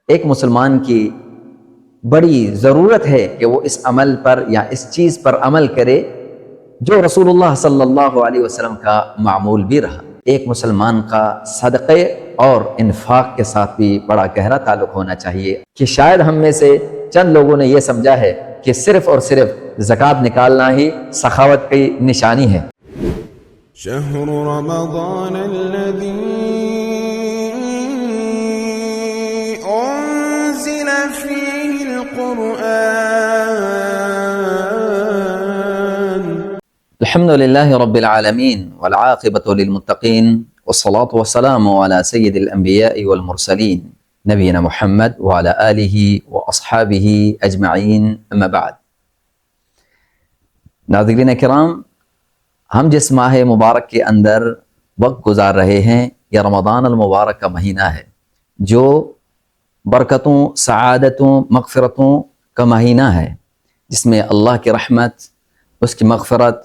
ایک مسلمان کی بڑی ضرورت ہے کہ وہ اس عمل پر یا اس چیز پر عمل کرے جو رسول اللہ صلی اللہ علیہ وسلم کا معمول بھی رہا۔ ایک مسلمان کا صدقے اور انفاق کے ساتھ بھی بڑا گہرا تعلق ہونا چاہیے کہ شاید ہم میں سے چند لوگوں نے یہ سمجھا ہے کہ صرف اور صرف زکوٰۃ نکالنا ہی سخاوت کی نشانی ہے۔ شہر رمضان الذی انزل فیہ القرآن۔ الحمد للہ رب العالمین والعاقبۃ للمتقین والصلاة والسلام علی سید الانبیاء والمرسلین نبینا محمد وعلی آلہ واصحابہ اجمعین، اما بعد۔ ناظرین کرام، ہم جس ماہ مبارک کے اندر وقت گزار رہے ہیں یہ رمضان المبارک کا مہینہ ہے جو برکتوں، سعادتوں، مغفرتوں کا مہینہ ہے، جس میں اللہ کی رحمت، اس کی مغفرت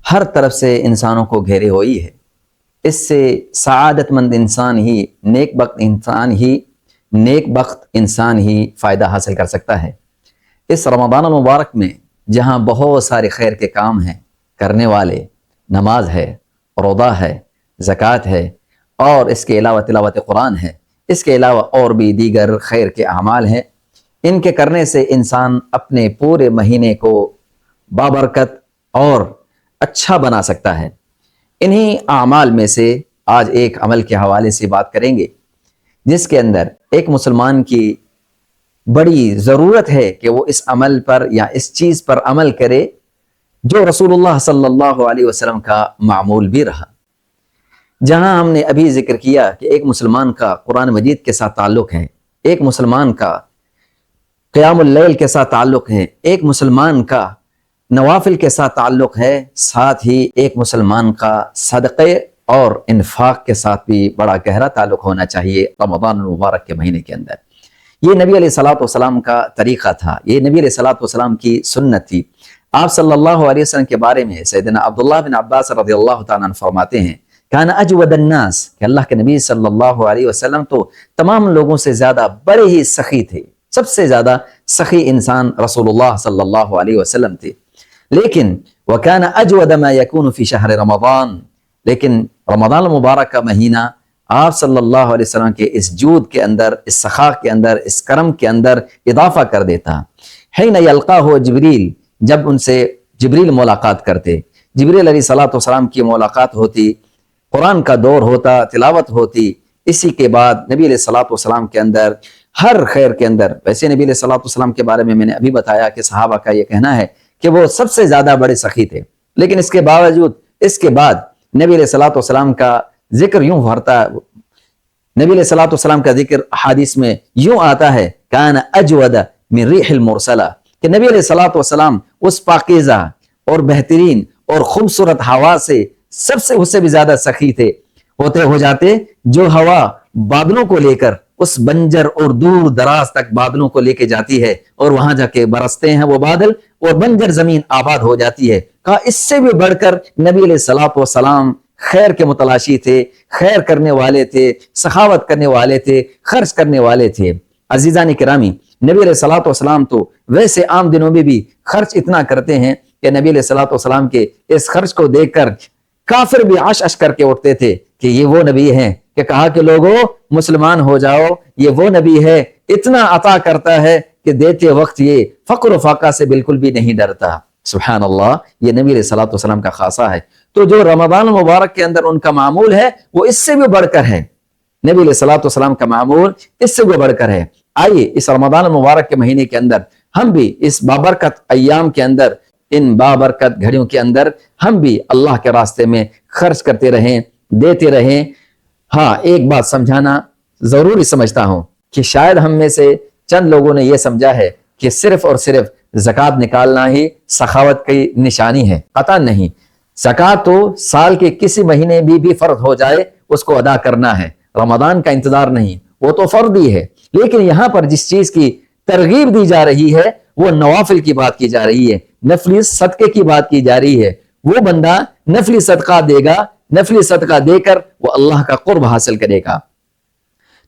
ہر طرف سے انسانوں کو گھیرے ہوئی ہے۔ اس سے سعادت مند انسان ہی، نیک بخت انسان ہی فائدہ حاصل کر سکتا ہے۔ اس رمضان المبارک میں جہاں بہت سارے خیر کے کام ہیں کرنے والے، نماز ہے، روزہ ہے، زکوٰۃ ہے، اور اس کے علاوہ تلاوت قرآن ہے، اس کے علاوہ اور بھی دیگر خیر کے اعمال ہیں، ان کے کرنے سے انسان اپنے پورے مہینے کو بابرکت اور اچھا بنا سکتا ہے۔ انہی اعمال میں سے آج ایک عمل کے حوالے سے بات کریں گے جس کے اندر ایک مسلمان کی بڑی ضرورت ہے کہ وہ اس عمل پر یا اس چیز پر عمل کرے جو رسول اللہ صلی اللہ علیہ وسلم کا معمول بھی رہا۔ جہاں ہم نے ابھی ذکر کیا کہ ایک مسلمان کا قرآن مجید کے ساتھ تعلق ہے، ایک مسلمان کا قیام اللیل کے ساتھ تعلق ہے، ایک مسلمان کا نوافل کے ساتھ تعلق ہے، ساتھ ہی ایک مسلمان کا صدقے اور انفاق کے ساتھ بھی بڑا گہرا تعلق ہونا چاہیے رمضان المبارک کے مہینے کے اندر۔ یہ نبی علیہ الصلوۃ والسلام کا طریقہ تھا، یہ نبی علیہ الصلوۃ والسلام کی سنت تھی۔ آپ صلی اللہ علیہ وسلم کے بارے میں سیدنا عبداللہ بن عباس رضی اللہ تعالیٰ عنہ فرماتے ہیں کان اجود الناس، کہ اللہ کے نبی صلی اللہ علیہ وسلم تو تمام لوگوں سے زیادہ بڑے ہی سخی تھے، سب سے زیادہ سخی انسان رسول اللہ صلی اللہ علیہ وسلم تھے۔ لیکن وَكَانَ أَجْوَدَ مَا يَكُونُ فِي شَهْرِ رمضان، لیکن رمضان المبارک کا مہینہ آپ صلی اللہ علیہ وسلم کے اس جود کے اندر، اس سخا کے اندر، اس کرم کے اندر اضافہ کر دیتا۔ حین یلقاہ جبریل، جب ان سے جبریل ملاقات کرتے، جبریل علیہ الصلوۃ والسلام کی ملاقات ہوتی، قرآن کا دور ہوتا، تلاوت ہوتی، اسی کے بعد نبی علیہ الصلوۃ والسلام کے اندر ہر خیر کے اندر، ویسے نبی علیہ الصلوۃ والسلام کے بارے میں نے ابھی بتایا کہ صحابہ کا یہ کہنا ہے کہ وہ سب سے زیادہ بڑے سخی تھے، لیکن اس کے باوجود اس کے بعد نبی علیہ الصلوۃ والسلام کا ذکر یوں بھرتا، نبی علیہ الصلوۃ والسلام کا ذکر حدیث میں یوں آتا ہے کان اجود من ریح المرسلہ، کہ نبی علیہ الصلوۃ والسلام اس پاکیزہ اور بہترین اور خوبصورت ہوا سے سب سے اس سے بھی زیادہ سخی تھے، ہوتے ہو جاتے جو ہوا بادلوں کو لے کر اس بنجر اور دور دراز تک بادلوں کو لے کے جاتی ہے اور وہاں جا کے برستے ہیں وہ بادل اور بنجر زمین آباد ہو جاتی ہے۔ کہا اس سے بھی بڑھ کر نبی علیہ الصلوۃ والسلام خیر کے متلاشی تھے، خیر کرنے والے تھے، سخاوت کرنے والے تھے، خرچ کرنے والے تھے۔ عزیزان کرامی، نبی علیہ الصلوۃ والسلام تو ویسے عام دنوں میں بھی خرچ اتنا کرتے ہیں کہ نبی علیہ الصلوۃ والسلام کے اس خرچ کو دیکھ کر کافر بھی عش کر کے اٹھتے تھے کہ یہ وہ نبی ہیں، کہ کہا کہ لوگوں مسلمان ہو جاؤ، یہ وہ نبی ہے، اتنا عطا کرتا ہے کہ دیتے وقت یہ فقر و فاقہ سے بالکل بھی نہیں ڈرتا۔ سبحان اللہ، یہ نبی علیہ الصلوۃ والسلام کا خاصہ ہے۔ تو جو رمضان المبارک کے اندر ان کا معمول ہے وہ اس سے بھی بڑھ کر ہے، نبی علیہ الصلوۃ والسلام کا معمول اس سے بھی بڑھ کر ہے۔ آئیے اس رمضان المبارک کے مہینے کے اندر ہم بھی اس بابرکت ایام کے اندر، ان بابرکت گھڑیوں کے اندر ہم بھی اللہ کے راستے میں خرچ کرتے رہیں، دیتے رہیں۔ ہاں، ایک بات سمجھانا ضروری سمجھتا ہوں کہ شاید ہم میں سے چند لوگوں نے یہ سمجھا ہے کہ صرف اور صرف زکوٰۃ نکالنا ہی سخاوت کی نشانی ہے۔ قطعا نہیں، زکوٰۃ تو سال کے کسی مہینے بھی فرض ہو جائے اس کو ادا کرنا ہے، رمضان کا انتظار نہیں، وہ تو فرض ہی ہے۔ لیکن یہاں پر جس چیز کی ترغیب دی جا رہی ہے وہ نوافل کی بات کی جا رہی ہے، نفلی صدقے کی بات کی جا رہی ہے۔ وہ بندہ نفلی صدقہ دے گا، نفلی صدقہ دے کر وہ اللہ کا قرب حاصل کرے گا۔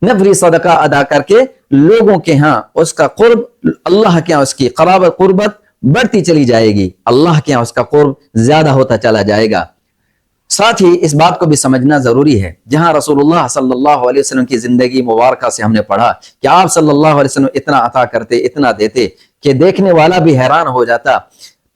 نفلی صدقہ ادا کر کے لوگوں کے ہاں اس کا قرب، اللہ کے ہاں اس کی قربت بڑھتی چلی جائے گی، اللہ کے ہاں اس کا قرب زیادہ ہوتا چلا جائے گا۔ ساتھ ہی اس بات کو بھی سمجھنا ضروری ہے، جہاں رسول اللہ صلی اللہ علیہ وسلم کی زندگی مبارکہ سے ہم نے پڑھا کہ آپ صلی اللہ علیہ وسلم اتنا عطا کرتے، اتنا دیتے کہ دیکھنے والا بھی حیران ہو جاتا۔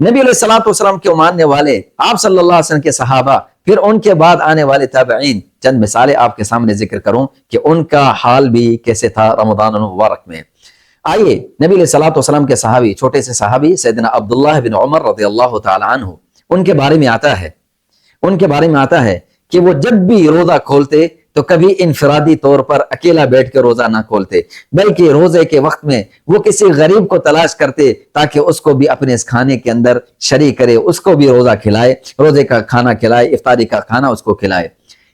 نبی علیہ الصلوۃ والسلام کے ماننے والے، آپ صلی اللہ علیہ وسلم کے صحابہ، پھر ان کے بعد آنے والے تابعین، چند مثالیں آپ کے سامنے ذکر کروں کہ ان کا حال بھی کیسے تھا رمضان المبارک میں۔ آئیے نبی علیہ الصلوۃ والسلام کے صحابی، چھوٹے سے صحابی سیدنا عبداللہ بن عمر رضی اللہ تعالی عنہ، ان کے بارے میں آتا ہے کہ وہ جب بھی روزہ کھولتے تو کبھی انفرادی طور پر اکیلا بیٹھ کے روزہ نہ کھولتے، بلکہ روزے کے وقت میں وہ کسی غریب کو تلاش کرتے تاکہ اس کو بھی اپنے اس کھانے کے اندر شریک کرے، اس کو بھی روزہ کھلائے، روزے کا کھانا کھلائے، افطاری کا کھانا اس کو کھلائے۔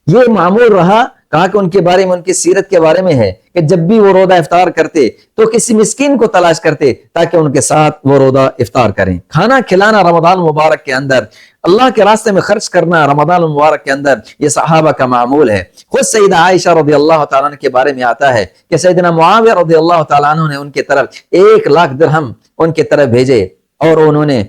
یہ معمول رہا، کہا کہ ان کے بارے میں، ان کی سیرت کے بارے میں ہے کہ جب بھی وہ روزہ افطار کرتے تو کسی مسکین کو تلاش کرتے تاکہ ان کے ساتھ وہ روزہ افطار کریں۔ کھانا کھلانا رمضان مبارک کے اندر، اللہ کے راستے میں خرچ کرنا رمضان مبارک کے اندر، یہ صحابہ کا معمول ہے۔ خود سیدہ عائشہ رضی اللہ تعالیٰ عنہ کے بارے میں آتا ہے کہ سیدنا معاویہ رضی اللہ تعالیٰ عنہ نے ان کی طرف 1,00,000 درہم ان کی طرف بھیجے، اور انہوں نے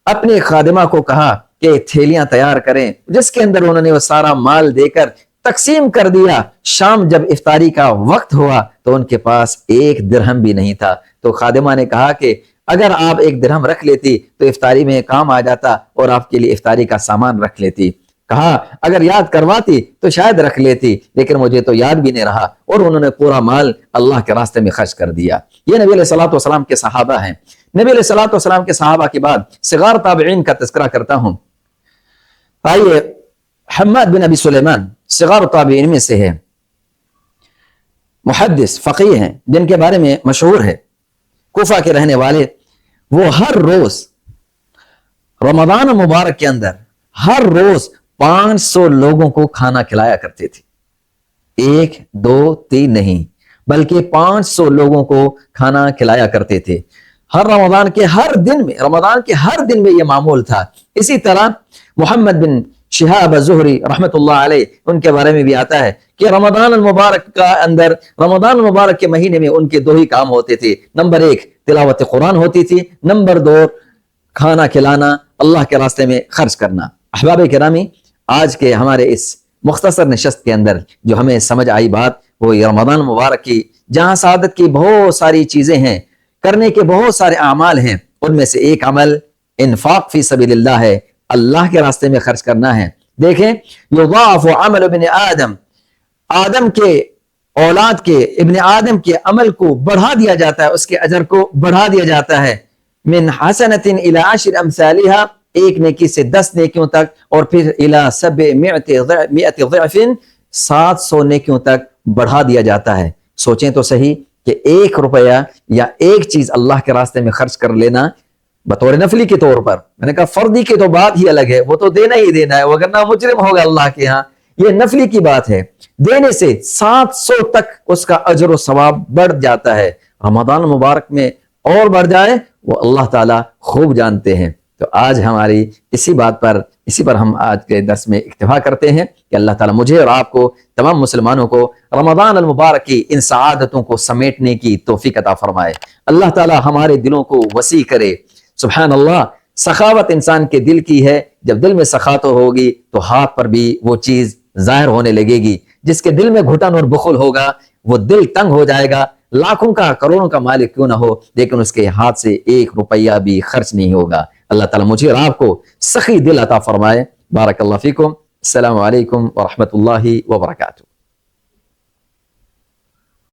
اپنے خادمہ کو کہا کہ تھیلیاں تیار کریں، جس کے اندر انہوں نے وہ سارا مال دے کر تقسیم کر دیا۔ شام جب افطاری کا وقت ہوا تو ان کے پاس 1 درہم بھی نہیں تھا، تو خادمہ نے کہا کہ اگر آپ 1 درہم رکھ لیتی تو افطاری میں کام آ جاتا اور آپ کے لیے افطاری کا سامان رکھ لیتی۔ کہا اگر یاد کرواتی تو شاید رکھ لیتی، لیکن مجھے تو یاد بھی نہیں رہا، اور انہوں نے پورا مال اللہ کے راستے میں خرچ کر دیا۔ یہ نبی علیہ الصلوۃ والسلام کے صحابہ ہیں۔ نبی علیہ الصلوۃ والسلام کے صحابہ کے بعد صغار تابعین کا تذکرہ کرتا ہوں۔ آئیے، حماد بن ابی سلیمان صغار تابعین میں سے ہے، محدث فقیہ ہیں، جن کے بارے میں مشہور ہے، کوفہ کے رہنے والے۔ وہ ہر روز رمضان مبارک کے اندر ہر روز 500 لوگوں کو کھانا کھلایا کرتے تھے، 1 2 3 نہیں بلکہ 500 لوگوں کو کھانا کھلایا کرتے تھے ہر رمضان کے ہر دن میں یہ معمول تھا۔ اسی طرح محمد بن شہاب الزہری رحمت اللہ علیہ، ان کے بارے میں بھی آتا ہے کہ رمضان المبارک کے مہینے میں ان کے 2 ہی کام ہوتے تھے، نمبر 1 تلاوت قرآن ہوتی تھی، نمبر 2 کھانا کھلانا، اللہ کے راستے میں خرچ کرنا۔ احباب کرامی، آج کے ہمارے اس مختصر نشست کے اندر جو ہمیں سمجھ آئی بات، وہ یہ رمضان مبارک کی، جہاں سعادت کی بہت ساری چیزیں ہیں، کرنے کے بہت سارے اعمال ہیں، ان میں سے ایک عمل انفاق فی سبیل اللہ ہے، اللہ کے راستے میں خرچ کرنا ہے۔ دیکھیں، یضاعف عمل ابن آدم کے اولاد کے، ابن آدم کے عمل کو بڑھا دیا جاتا ہے، اس کے اجر کو بڑھا دیا جاتا ہے، من حسنۃ الی 10 امثالها، 1 نیکی سے 10 نیکیوں تک، اور پھر الی 700 ضعف، 700 نیکیوں تک بڑھا دیا جاتا ہے۔ سوچیں تو صحیح کہ 1 روپیہ یا 1 چیز اللہ کے راستے میں خرچ کر لینا بطور نفلی کے طور پر، میں نے کہا فردی کی تو بات ہی الگ ہے، وہ تو دینا ہی دینا ہے، وگرنہ مجرم ہوگا اللہ کے ہاں۔ یہ نفلی کی بات ہے، دینے سے 700 تک اس کا اجر و ثواب بڑھ جاتا ہے۔ رمضان مبارک میں اور بڑھ جائے وہ اللہ تعالیٰ خوب جانتے ہیں۔ تو آج ہماری اسی پر ہم آج کے درس میں اکتفا کرتے ہیں کہ اللہ تعالیٰ مجھے اور آپ کو، تمام مسلمانوں کو، رمضان المبارک کی ان سعادتوں کو سمیٹنے کی توفیق عطا فرمائے۔ اللہ تعالیٰ ہمارے دلوں کو وسیع کرے۔ سبحان اللہ، سخاوت انسان کے دل کی ہے، جب دل میں سخاوت ہوگی تو ہاتھ پر بھی وہ چیز ظاہر ہونے لگے گی۔ جس کے دل میں گھٹن اور بخل ہوگا وہ دل تنگ ہو جائے گا، لاکھوں کا کروڑوں کا مالک کیوں نہ ہو، لیکن اس کے ہاتھ سے 1 روپیہ بھی خرچ نہیں ہوگا۔ اللہ تعالیٰ مجھے اور آپ کو سخی دل عطا فرمائے۔ بارک اللہ فیکم۔ السلام علیکم ورحمۃ اللہ وبرکاتہ۔